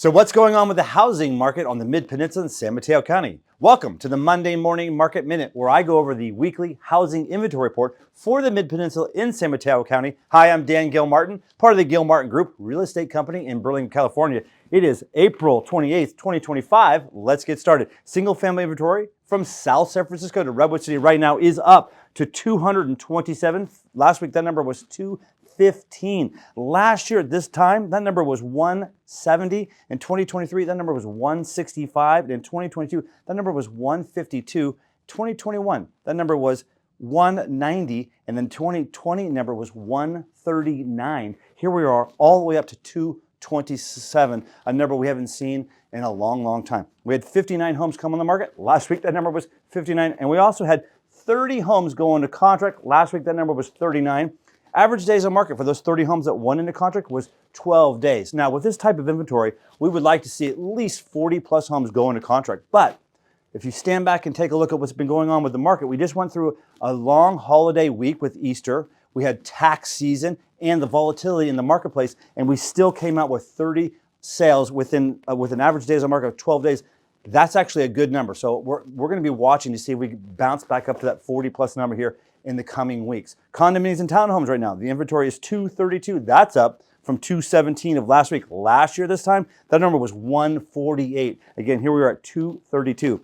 So what's going on with the housing market on the Mid-Peninsula in San Mateo County? Welcome to the Monday Morning Market Minute, where I go over the weekly housing inventory report for the Mid-Peninsula in San Mateo County. Hi, I'm Dan Gilmartin, part of the Gilmartin Group, real estate company in Burlington, California. It is April 28th, 2025. Let's get started. Single family inventory from South San Francisco to Redwood City right now is up to 227. Last week, that number was 215. Last year at this time, that number was 170. In 2023, that number was 165. In 2022, that number was 152. 2021, that number was 190. And then 2020 number was 139. Here we are all the way up to 227, a number we haven't seen in a long, long time. We had 59 homes come on the market. Last week, that number was 59. And we also had 30 homes go into contract. Last week, that number was 39. Average days on market for those 30 homes that went into contract was 12 days. Now, with this type of inventory, we would like to see at least 40 plus homes go into contract. But if you stand back and take a look at what's been going on with the market, we just went through a long holiday week with Easter. We had tax season and the volatility in the marketplace, and we still came out with 30 sales with an average days on market of 12 days. That's actually a good number. So we're going to be watching to see if we can bounce back up to that 40 plus number here in the coming weeks. Condominiums and townhomes right now, the inventory is 232. That's up from 217 of last week. Last year this time, that number was 148. Again, here we are at 232.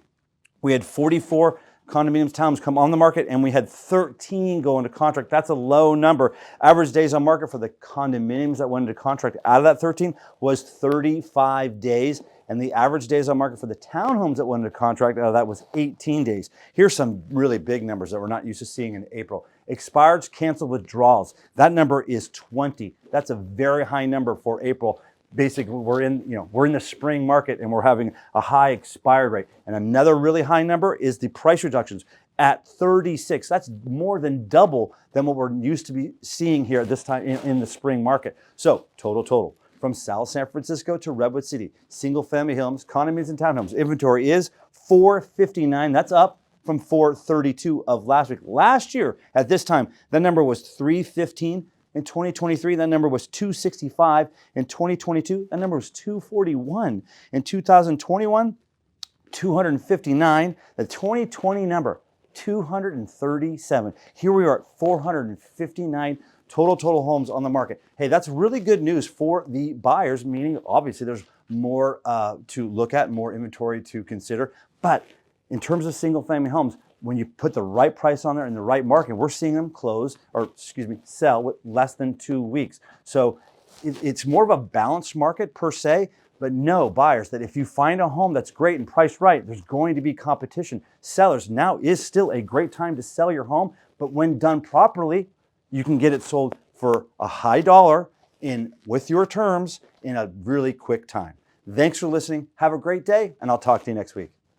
We had 44 condominiums, townhomes come on the market, and we had 13 go into contract. That's a low number. Average days on market for the condominiums that went into contract out of that 13 was 35 days. And the average days on market for the townhomes that went into contract out of that was 18 days. Here's some really big numbers that we're not used to seeing in April. Expireds, canceled withdrawals. That number is 20. That's a very high number for April. Basically, we're in the spring market and we're having a high expired rate. And another really high number is the price reductions at 36. That's more than double than what we're used to be seeing here at this time in the spring market. So total. From South San Francisco to Redwood City, single-family homes, condominiums, and townhomes. Inventory is 459. That's up from 432 of last week. Last year, at this time, that number was 315. In 2023, that number was 265. In 2022, that number was 241. In 2021, 259. The 2020 number, 237. Here we are at 459 total homes on the market. Hey, that's really good news for the buyers, meaning obviously there's more to look at, more inventory to consider. But in terms of single family homes, when you put the right price on there in the right market, we're seeing them sell with less than 2 weeks. So it's more of a balanced market per se, but know, buyers, that if you find a home that's great and priced right, there's going to be competition. Sellers, now is still a great time to sell your home, but when done properly, you can get it sold for a high dollar with your terms in a really quick time. Thanks for listening. Have a great day, and I'll talk to you next week.